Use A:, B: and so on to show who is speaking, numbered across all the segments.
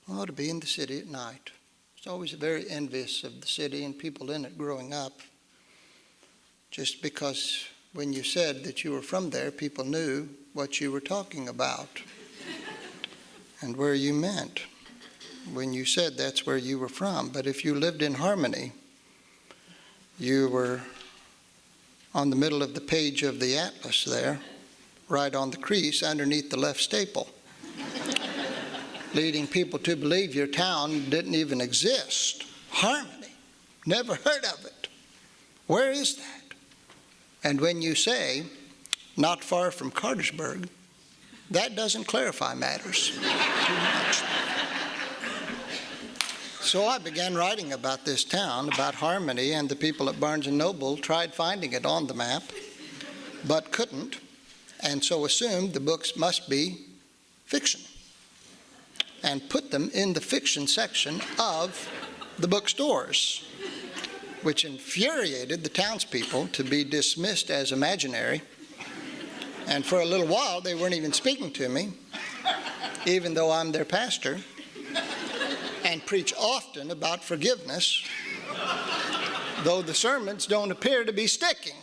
A: Oh, to be in the city at night. I was always very envious of the city and people in it growing up. Just because when you said that you were from there, people knew what you were talking about and where you meant when you said that's where you were from. But if you lived in Harmony, you were on the middle of the page of the atlas there, right on the crease underneath the left staple, leading people to believe your town didn't even exist. Harmony, never heard of it. Where is that? And when you say, not far from Cartersburg, that doesn't clarify matters too much. So I began writing about this town, about Harmony, and the people at Barnes & Noble tried finding it on the map, but couldn't, and so assumed the books must be fiction, and put them in the fiction section of the bookstores, which infuriated the townspeople to be dismissed as imaginary. And for a little while, they weren't even speaking to me, even though I'm their pastor, and preach often about forgiveness, though the sermons don't appear to be sticking.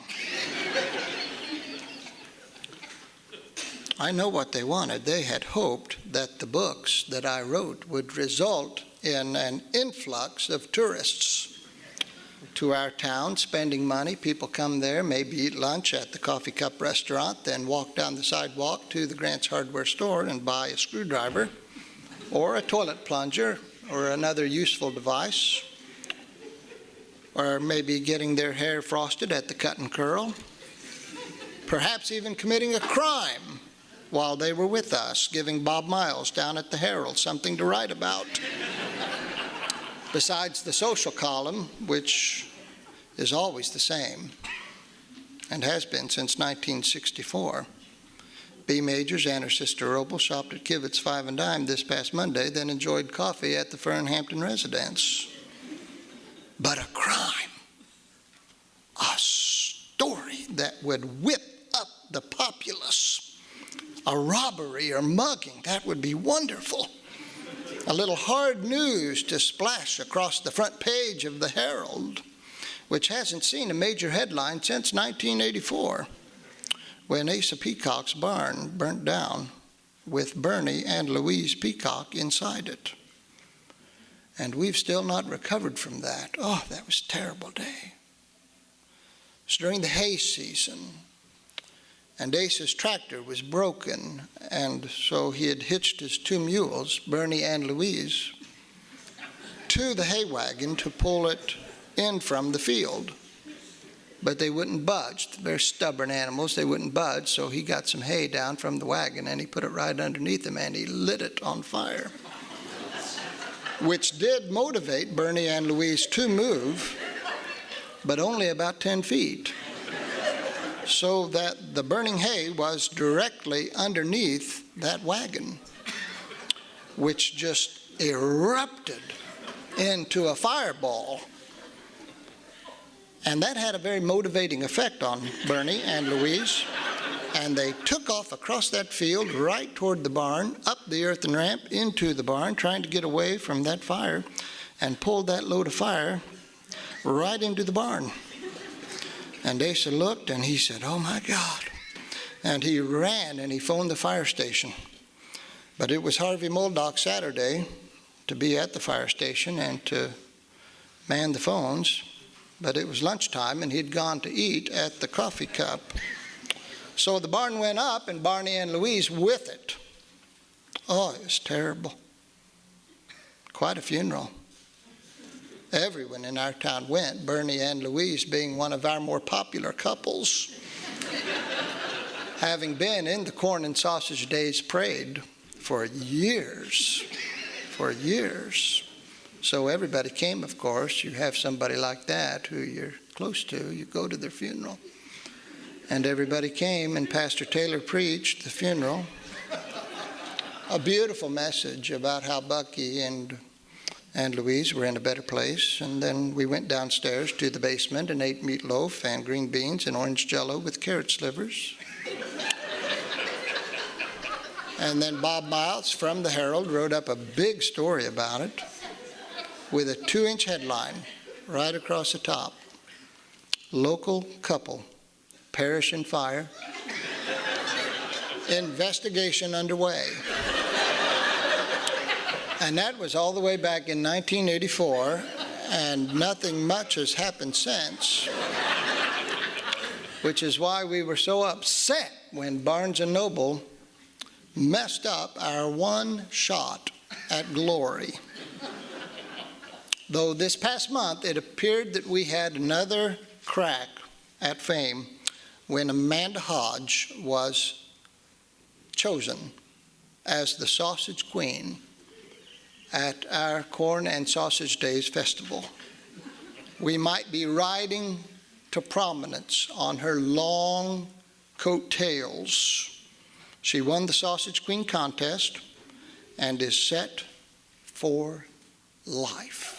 A: I know what they wanted. They had hoped that the books that I wrote would result in an influx of tourists to our town, spending money. People come there, maybe eat lunch at the Coffee Cup restaurant, then walk down the sidewalk to the Grant's Hardware store and buy a screwdriver or a toilet plunger or another useful device, or maybe getting their hair frosted at the Cut and Curl, perhaps even committing a crime while they were with us, giving Bob Miles down at the Herald something to write about. Besides the social column, which is always the same and has been since 1964. B. Majors and her sister Roble shopped at Kivett's 5 and Dime this past Monday, then enjoyed coffee at the Fernhampton residence. But a crime, a story that would whip up the populace, a robbery or mugging, that would be wonderful. A little hard news to splash across the front page of the Herald, which hasn't seen a major headline since 1984, when Asa Peacock's barn burnt down with Bernie and Louise Peacock inside it. And we've still not recovered from that. Oh, that was a terrible day. It was during the hay season, and Asa's tractor was broken, and so he had hitched his 2 mules, Bernie and Louise, to the hay wagon to pull it in from the field. But they wouldn't budge. They're stubborn animals. They wouldn't budge, so he got some hay down from the wagon, and he put it right underneath them, and he lit it on fire, which did motivate Bernie and Louise to move, but only about 10 feet. So that the burning hay was directly underneath that wagon, which just erupted into a fireball. And that had a very motivating effect on Bernie and Louise. And they took off across that field right toward the barn, up the earthen ramp into the barn, trying to get away from that fire, and pulled that load of fire right into the barn. And Asa looked and he said, "Oh my God." And he ran and he phoned the fire station. But it was Harvey Moldock's Saturday to be at the fire station and to man the phones. But it was lunchtime and he'd gone to eat at the Coffee Cup. So the barn went up and Barney and Louise with it. Oh, it was terrible. Quite a funeral. Everyone in our town went, Bernie and Louise being one of our more popular couples, having been in the Corn and Sausage Days parade for years. So everybody came, of course. You have somebody like that who you're close to, you go to their funeral. And everybody came, and Pastor Taylor preached the funeral. A beautiful message about how Bucky and Louise were in a better place. And then we went downstairs to the basement and ate meatloaf and green beans and orange jello with carrot slivers. And then Bob Miles from the Herald wrote up a big story about it with a 2-inch headline right across the top. Local couple perish in fire. Investigation underway. And that was all the way back in 1984, and nothing much has happened since, which is why we were so upset when Barnes & Noble messed up our one shot at glory. Though this past month, it appeared that we had another crack at fame when Amanda Hodge was chosen as the sausage queen at our Corn and Sausage Days festival. We might be riding to prominence on her long coattails. She won the Sausage Queen contest and is set for life.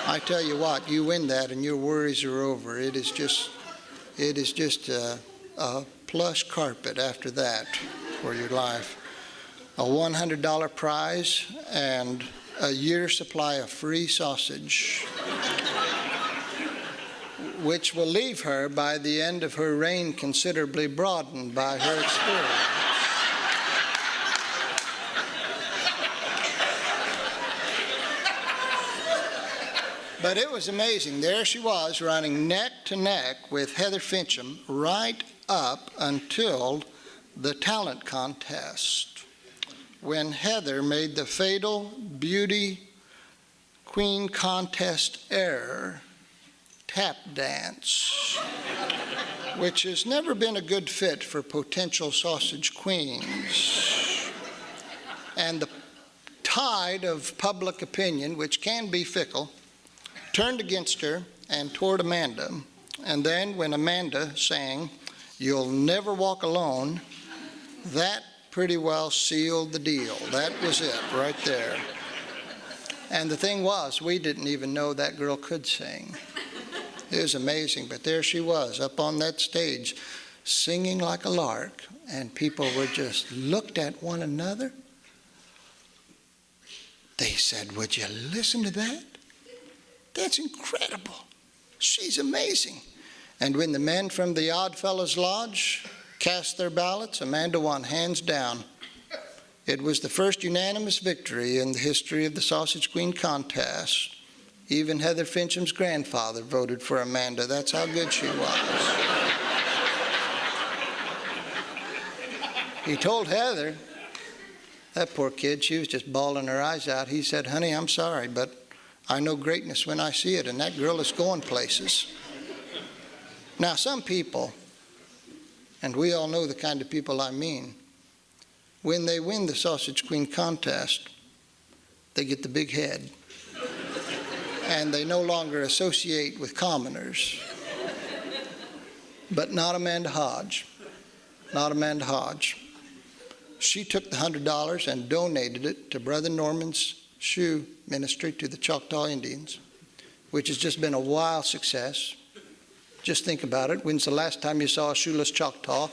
A: I tell you what, you win that and your worries are over. It is just a plush carpet after that for your life. A $100 prize and a year's supply of free sausage, which will leave her by the end of her reign considerably broadened by her experience. But it was amazing. There she was running neck to neck with Heather Fincham right up until the talent contest, when Heather made the fatal beauty queen contest error, tap dance, which has never been a good fit for potential sausage queens. And the tide of public opinion, which can be fickle, turned against her and toward Amanda. And then when Amanda sang, "You'll Never Walk Alone," that pretty well sealed the deal. That was it right there. And the thing was, we didn't even know that girl could sing. It was amazing, but there she was up on that stage singing like a lark, and people were just looked at one another. They said, "Would you listen to that? That's incredible. She's amazing." And when the men from the Odd Fellows Lodge cast their ballots, Amanda won hands down. It was the first unanimous victory in the history of the Sausage Queen contest. Even Heather Fincham's grandfather voted for Amanda. That's how good she was. He told Heather, that poor kid, she was just bawling her eyes out. He said, "Honey, I'm sorry, but I know greatness when I see it, and that girl is going places." Now, some people, and we all know the kind of people I mean, when they win the Sausage Queen contest, they get the big head, and they no longer associate with commoners. But not Amanda Hodge. Not Amanda Hodge. She took the $100 and donated it to Brother Norman's shoe ministry to the Choctaw Indians, which has just been a wild success. Just think about it. When's the last time you saw a shoeless Choctaw?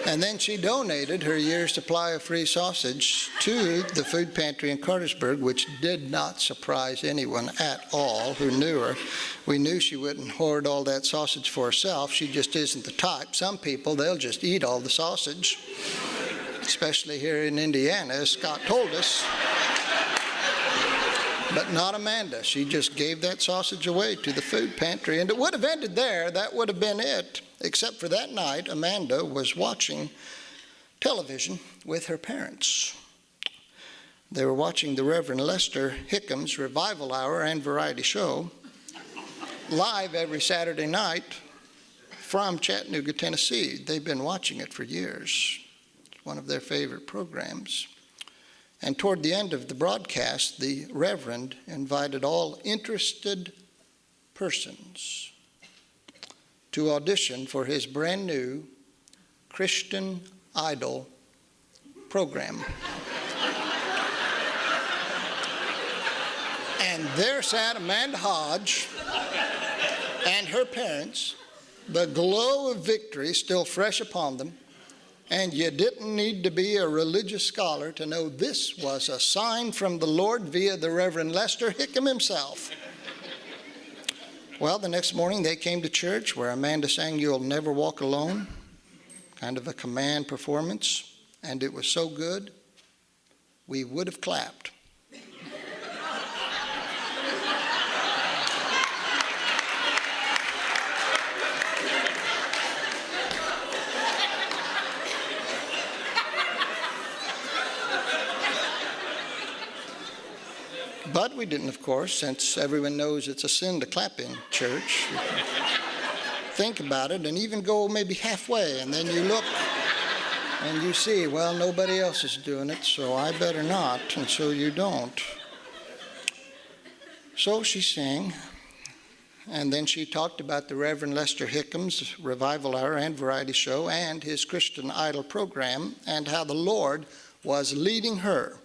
A: And then she donated her year's supply of free sausage to the food pantry in Cartersburg, which did not surprise anyone at all who knew her. We knew she wouldn't hoard all that sausage for herself. She just isn't the type. Some people, they'll just eat all the sausage, especially here in Indiana, as Scott told us. But not Amanda. She just gave that sausage away to the food pantry. And it would have ended there. That would have been it. Except for that night, Amanda was watching television with her parents. They were watching the Reverend Lester Hickham's Revival Hour and Variety Show live every Saturday night from Chattanooga, Tennessee. They've been watching it for years. It's one of their favorite programs. And toward the end of the broadcast, the Reverend invited all interested persons to audition for his brand new Christian Idol program. And there sat Amanda Hodge and her parents, the glow of victory still fresh upon them, and you didn't need to be a religious scholar to know this was a sign from the Lord via the Reverend Lester Hickam himself. Well, the next morning they came to church where Amanda sang "You'll Never Walk Alone," kind of a command performance, and it was so good, we would have clapped. But we didn't, of course, since everyone knows it's a sin to clap in church. Think about it and even go maybe halfway, and then you look and you see, well, nobody else is doing it, so I better not, and so you don't. So she sang, and then she talked about the Reverend Lester Hickam's Revival Hour and Variety Show and his Christian Idol program, and how the Lord was leading her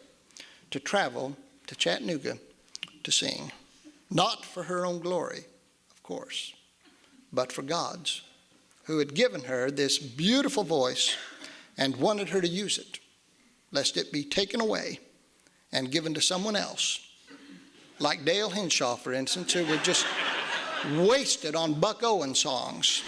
A: to travel to Chattanooga to sing, not for her own glory, of course, but for God's, who had given her this beautiful voice and wanted her to use it, lest it be taken away and given to someone else, like Dale Henshaw, for instance, who would just waste it on Buck Owen songs.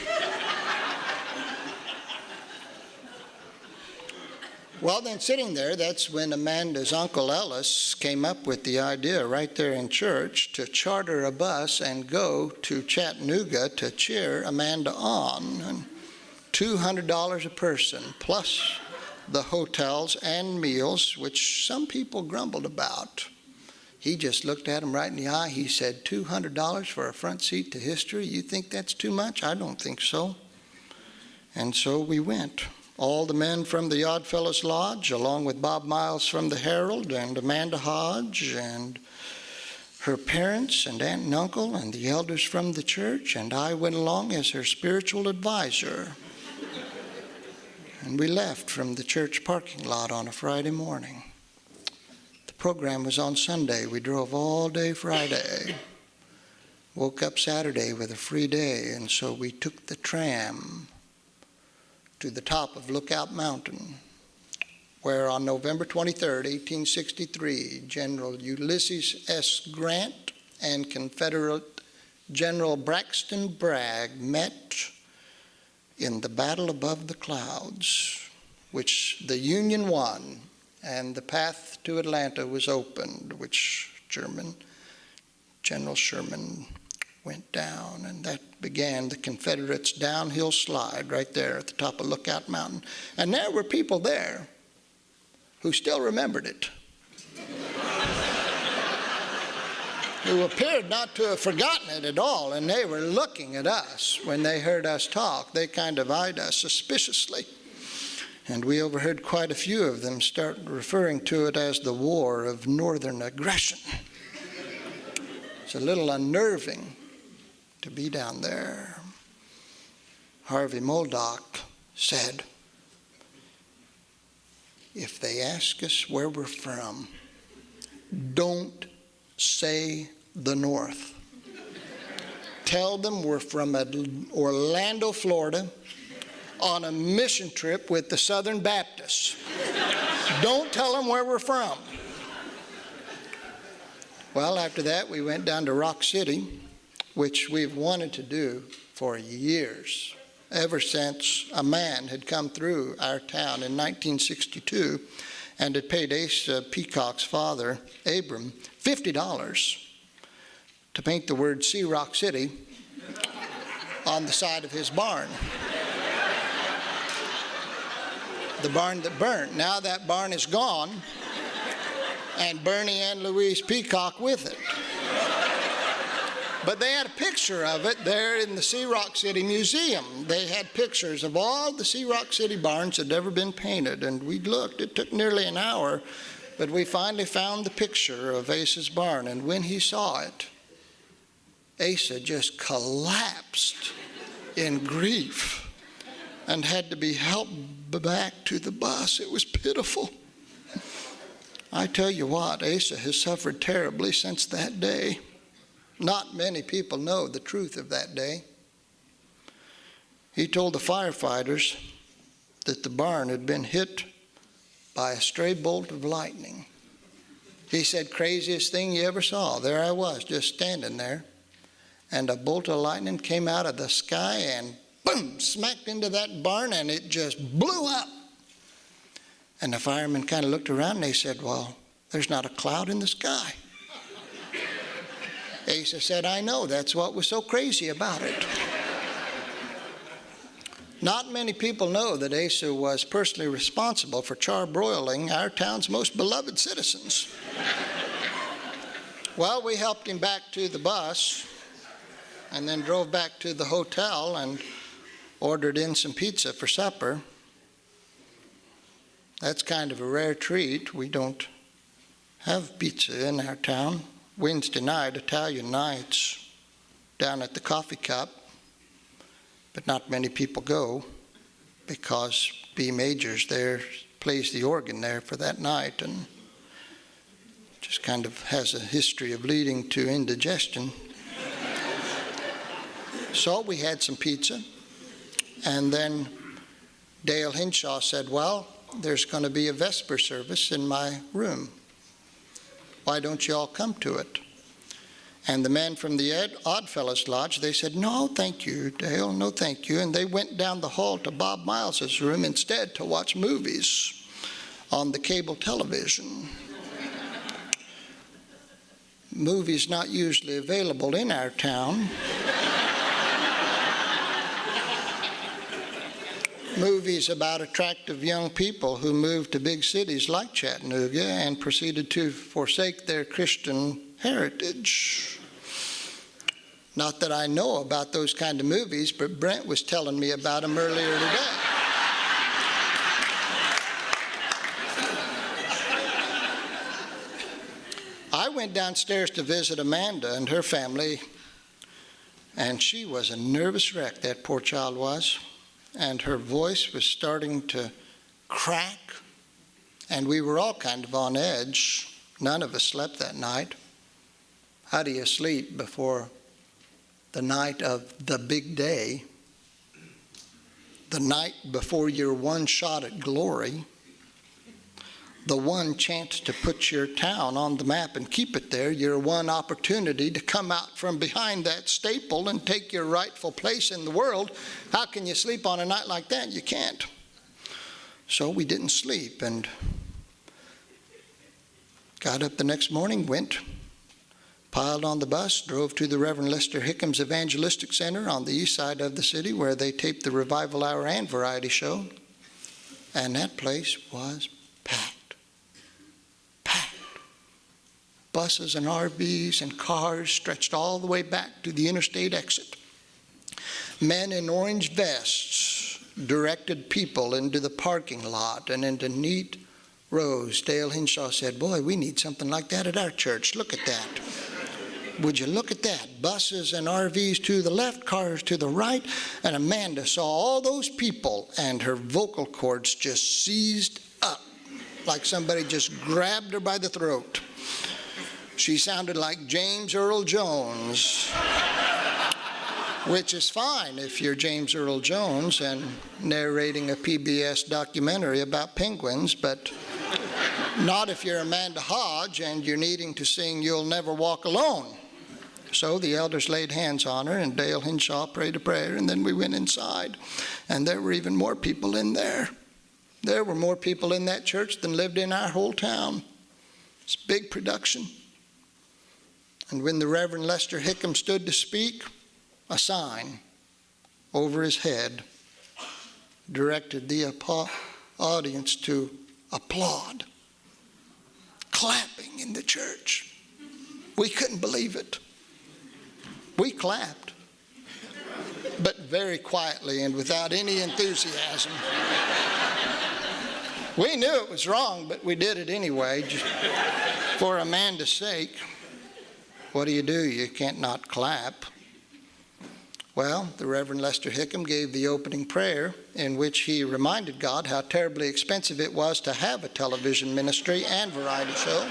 A: Well, then sitting there, that's when Amanda's Uncle Ellis came up with the idea right there in church to charter a bus and go to Chattanooga to cheer Amanda on. And $200 a person, plus the hotels and meals, which some people grumbled about. He just looked at him right in the eye. He said, $200 for a front seat to history? You think that's too much? I don't think so. And so we went. All the men from the Oddfellows Lodge, along with Bob Miles from the Herald, and Amanda Hodge, and her parents, and aunt and uncle, and the elders from the church, and I went along as her spiritual advisor. And we left from the church parking lot on a Friday morning. The program was on Sunday. We drove all day Friday. Woke up Saturday with a free day, and so we took the tram to the top of Lookout Mountain, where on November 23rd, 1863, General Ulysses S. Grant and Confederate General Braxton Bragg met in the battle above the clouds, which the Union won, and the path to Atlanta was opened, which General Sherman went down, and that began the Confederates' downhill slide right there at the top of Lookout Mountain. And there were people there who still remembered it, who appeared not to have forgotten it at all, and they were looking at us when they heard us talk. They kind of eyed us suspiciously, and we overheard quite a few of them start referring to it as the War of Northern Aggression. It's a little unnerving to be down there. Harvey Moldock said, if they ask us where we're from, don't say the North. Tell them we're from Orlando, Florida, on a mission trip with the Southern Baptists. Don't tell them where we're from. Well, after that, we went down to Rock City, which we've wanted to do for years, ever since a man had come through our town in 1962 and had paid Asa Peacock's father, Abram, $50 to paint the word "See Rock City" on the side of his barn. The barn that burnt. Now that barn is gone, and Bernie and Louise Peacock with it. But they had a picture of it there in the Sea Rock City Museum. They had pictures of all the Sea Rock City barns that had ever been painted, and we looked. It took nearly an hour, but we finally found the picture of Asa's barn, and when he saw it, Asa just collapsed in grief and had to be helped back to the bus. It was pitiful. I tell you what, Asa has suffered terribly since that day. Not many people know the truth of that day. He told the firefighters that the barn had been hit by a stray bolt of lightning. He said, craziest thing you ever saw. There I was, just standing there, and a bolt of lightning came out of the sky and boom, smacked into that barn, and it just blew up. And the firemen kind of looked around and they said, well, there's not a cloud in the sky. Asa said, I know, that's what was so crazy about it. Not many people know that Asa was personally responsible for charbroiling our town's most beloved citizens. Well, we helped him back to the bus and then drove back to the hotel and ordered in some pizza for supper. That's kind of a rare treat. We don't have pizza in our town. Wednesday night, Italian nights, down at the Coffee Cup. But not many people go because B. Majors there plays the organ there for that night and just kind of has a history of leading to indigestion. So we had some pizza, and then Dale Hinshaw said, well, there's going to be a Vesper service in my room. Why don't you all come to it? And the men from the Oddfellows Lodge, they said, no, thank you, Dale, no, thank you. And they went down the hall to Bob Miles's room instead to watch movies on the cable television. Movies not usually available in our town. Movies about attractive young people who moved to big cities like Chattanooga and proceeded to forsake their Christian heritage. Not that I know about those kind of movies, but Brent was telling me about them earlier today. I went downstairs to visit Amanda and her family, and she was a nervous wreck, that poor child was. And her voice was starting to crack, and we were all kind of on edge. None of us slept that night. How do you sleep before the night of the big day, the night before your one shot at glory, the one chance to put your town on the map and keep it there, your one opportunity to come out from behind that staple and take your rightful place in the world? How can you sleep on a night like that? You can't. So we didn't sleep and got up the next morning, went, piled on the bus, drove to the Reverend Lester Hickham's Evangelistic Center on the east side of the city where they taped the Revival Hour and Variety Show. And that place was packed. Buses and RVs and cars stretched all the way back to the interstate exit. Men in orange vests directed people into the parking lot and into neat rows. Dale Hinshaw said, boy, we need something like that at our church. Look at that. Would you look at that? Buses and RVs to the left, cars to the right. And Amanda saw all those people and her vocal cords just seized up like somebody just grabbed her by the throat. She sounded like James Earl Jones, which is fine if you're James Earl Jones and narrating a PBS documentary about penguins, but not if you're Amanda Hodge and you're needing to sing You'll Never Walk Alone. So the elders laid hands on her, and Dale Hinshaw prayed a prayer, and then we went inside, and there were even more people in there. There were more people in that church than lived in our whole town. It's a big production. And when the Reverend Lester Hickam stood to speak, a sign over his head directed the audience to applaud, clapping in the church. We couldn't believe it. We clapped, but very quietly and without any enthusiasm. We knew it was wrong, but we did it anyway, just for Amanda's sake. What do? You can't not clap. Well, the Reverend Lester Hickam gave the opening prayer, in which he reminded God how terribly expensive it was to have a television ministry and variety show,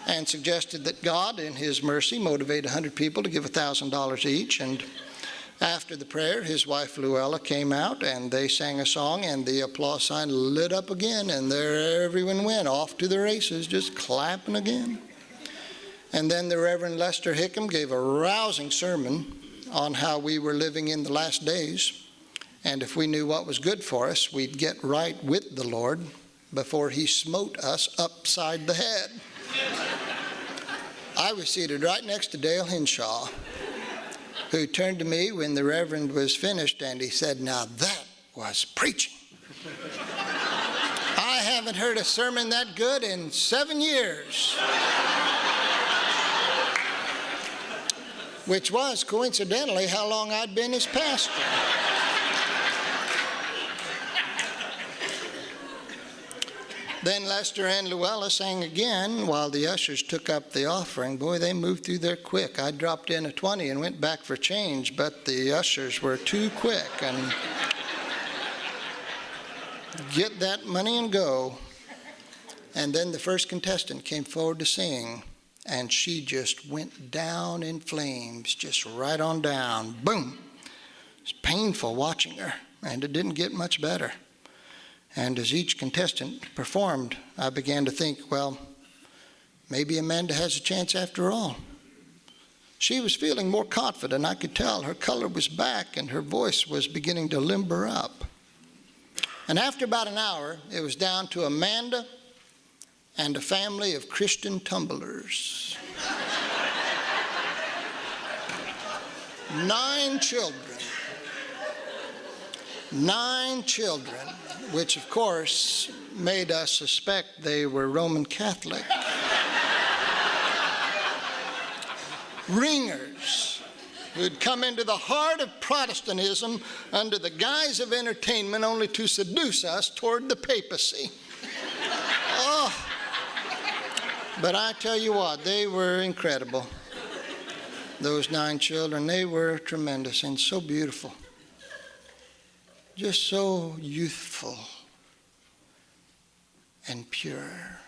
A: and suggested that God, in his mercy, motivate 100 people to give $1,000 each. And after the prayer, his wife Luella came out, and they sang a song, and the applause sign lit up again, and there everyone went off to the races, just clapping again. And then the Reverend Lester Hickam gave a rousing sermon on how we were living in the last days, and if we knew what was good for us, we'd get right with the Lord before he smote us upside the head. I was seated right next to Dale Henshaw, who turned to me when the Reverend was finished, and he said, "Now that was preaching. I haven't heard a sermon that good in 7 years." Which was, coincidentally, how long I'd been his pastor. Then Lester and Luella sang again while the ushers took up the offering. Boy, they moved through there quick. I dropped in a 20 and went back for change, but the ushers were too quick. And get that money and go. And then the first contestant came forward to sing, and she just went down in flames, just right on down. Boom. It's painful watching her, and it didn't get much better. And as each contestant performed, I began to think, well, maybe Amanda has a chance after all. She was feeling more confident. I could tell her color was back and her voice was beginning to limber up. And after about an hour, it was down to Amanda and a family of Christian tumblers. 9 children. 9 children, which of course made us suspect they were Roman Catholic. Ringers who'd come into the heart of Protestantism under the guise of entertainment only to seduce us toward the papacy. Oh, but I tell you what, they were incredible. Those 9 children, they were tremendous and so beautiful. Just so youthful and pure.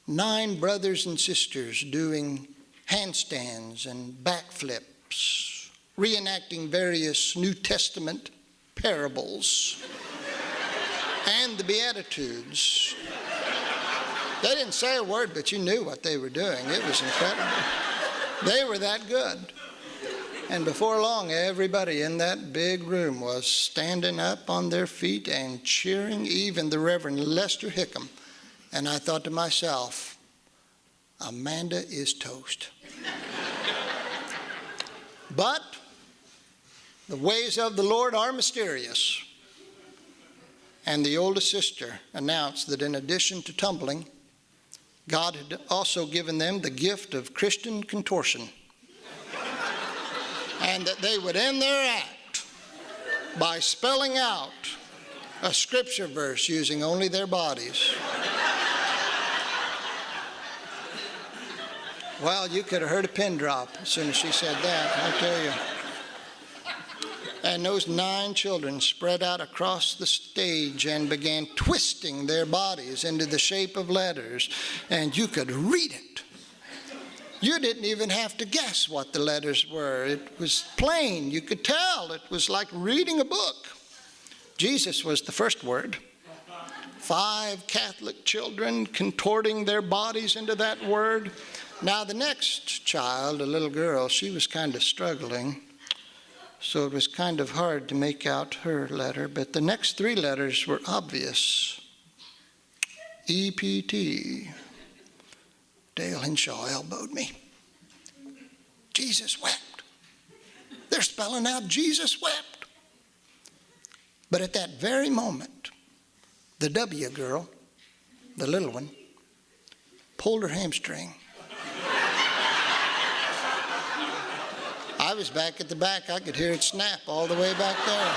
A: 9 brothers and sisters doing handstands and backflips, reenacting various New Testament parables and the Beatitudes. They didn't say a word, but you knew what they were doing. It was incredible. They were that good. And before long, everybody in that big room was standing up on their feet and cheering, even the Reverend Lester Hickam. And I thought to myself, Amanda is toast. But the ways of the Lord are mysterious. And the oldest sister announced that in addition to tumbling, God had also given them the gift of Christian contortion. And that they would end their act by spelling out a scripture verse using only their bodies. Well, you could have heard a pin drop as soon as she said that, I tell you. And those 9 children spread out across the stage and began twisting their bodies into the shape of letters, and you could read it. You didn't even have to guess what the letters were. It was plain. You could tell. It was like reading a book. Jesus was the first word. 5 Catholic children contorting their bodies into that word. Now the next child, a little girl, she was kind of struggling. So it was kind of hard to make out her letter. But the next 3 letters were obvious. EPT. Dale Henshaw elbowed me. Jesus wept. They're spelling out Jesus wept. But at that very moment, the W girl, the little one, pulled her hamstring. I was back at the back. I could hear it snap all the way back there.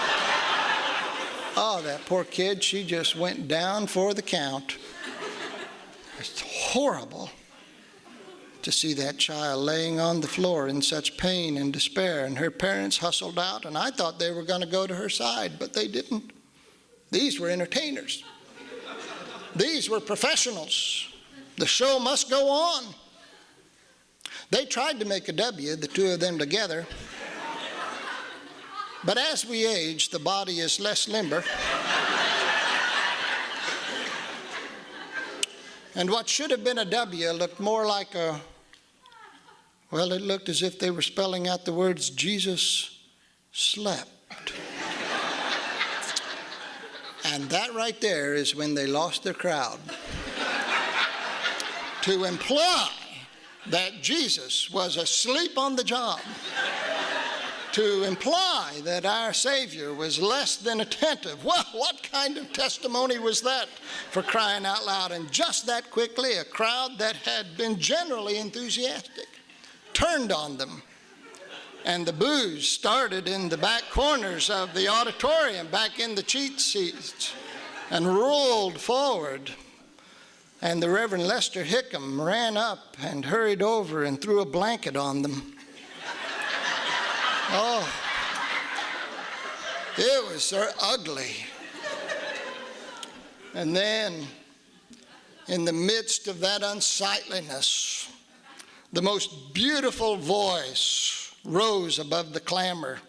A: Oh, that poor kid, she just went down for the count. It's horrible. to see that child laying on the floor in such pain and despair, and her parents hustled out, and I thought they were going to go to her side, but they didn't. These were entertainers. These were professionals. The show must go on. They tried to make a W, the two of them together. But as we age, the body is less limber. And what should have been a W looked more like a, well, it looked as if they were spelling out the words, Jesus slept. And that right there is when they lost their crowd. To imply that Jesus was asleep on the job, to imply that our Savior was less than attentive. Well, what kind of testimony was that, for crying out loud? And just that quickly, a crowd that had been generally enthusiastic turned on them. And the boos started in the back corners of the auditorium, back in the cheat seats, and rolled forward. And the Reverend Lester Hickam ran up and hurried over and threw a blanket on them. Oh, it was so ugly. And then, in the midst of that unsightliness, the most beautiful voice rose above the clamor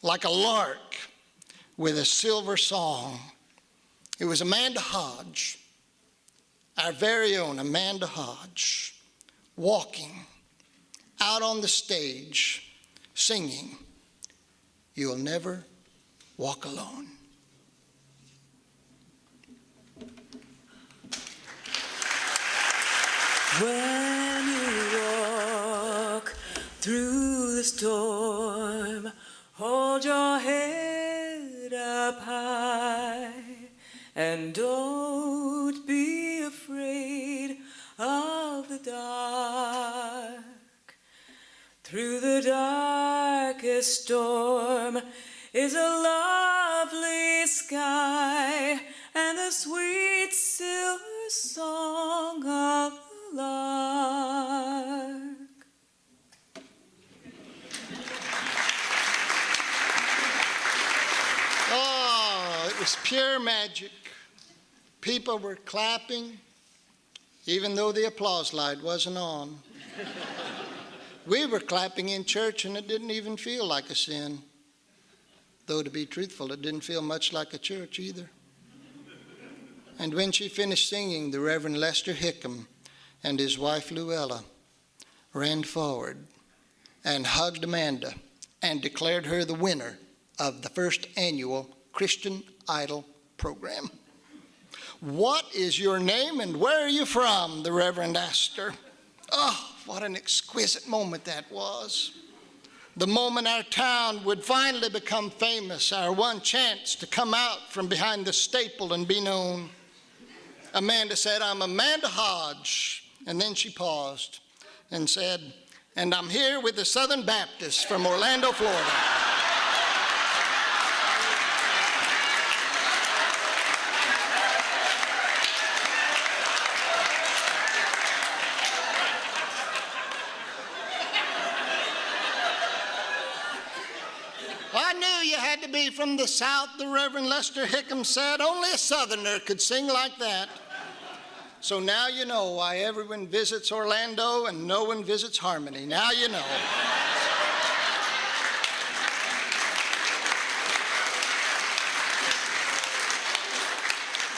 A: like a lark with a silver song. It was Amanda Hodge, our very own Amanda Hodge, walking out on the stage singing, "You'll Never Walk Alone."
B: When you walk through the storm, hold your head up high and don't be afraid of the dark. Through the darkest storm is a lovely sky and the sweet silver song of the lark.
A: Oh, it was pure magic. People were clapping, even though the applause light wasn't on. We were clapping in church, and it didn't even feel like a sin. Though, to be truthful, it didn't feel much like a church either. And when she finished singing, the Reverend Lester Hickam and his wife Luella ran forward and hugged Amanda and declared her the winner of the first annual Christian Idol program. "What is your name and where are you from?" the Reverend asked her. Oh, what an exquisite moment that was. The moment our town would finally become famous, our one chance to come out from behind the staple and be known. Amanda said, "I'm Amanda Hodge." And then she paused and said, "And I'm here with the Southern Baptists from Orlando, Florida." "I knew you had to be from the South," the Reverend Lester Hickam said. "Only a Southerner could sing like that. So now you know why everyone visits Orlando and no one visits Harmony. Now you know."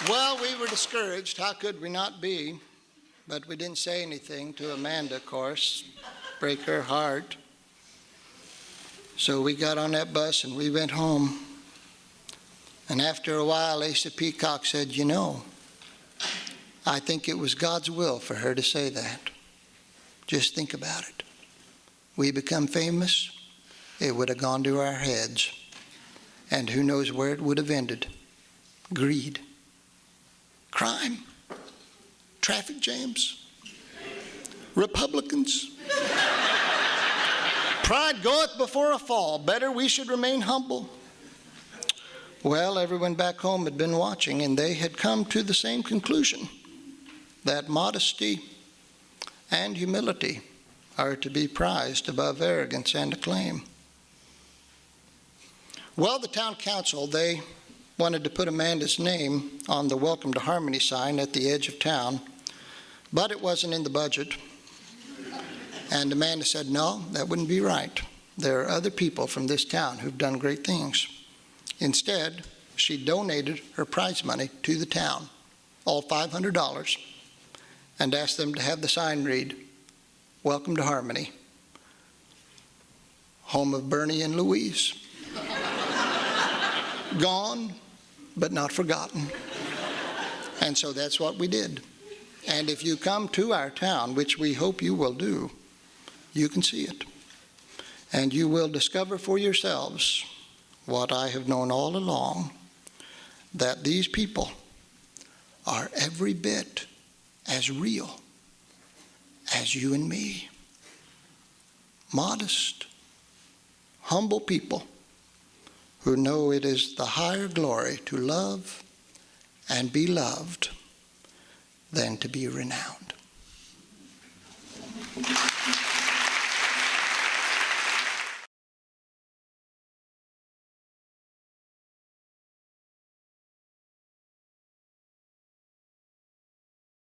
A: Well, we were discouraged. How could we not be? But we didn't say anything to Amanda, of course, break her heart. So we got on that bus and we went home. And after a while, Asa Peacock said, "You know, I think it was God's will for her to say that. Just think about it. We become famous, it would have gone to our heads. And who knows where it would have ended? Greed, crime, traffic jams, Republicans. Pride goeth before a fall. Better we should remain humble." Well, everyone back home had been watching, and they had come to the same conclusion, that modesty and humility are to be prized above arrogance and acclaim. Well, the town council, they wanted to put Amanda's name on the Welcome to Harmony sign at the edge of town, but it wasn't in the budget. And Amanda said, no, that wouldn't be right. There are other people from this town who've done great things. Instead, she donated her prize money to the town, all $500, and asked them to have the sign read, Welcome to Harmony, home of Bernie and Louise. Gone, but not forgotten. And so that's what we did. And if you come to our town, which we hope you will do, you can see it. And you will discover for yourselves what I have known all along, that these people are every bit as real as you and me. Modest, humble people who know it is the higher glory to love and be loved than to be renowned.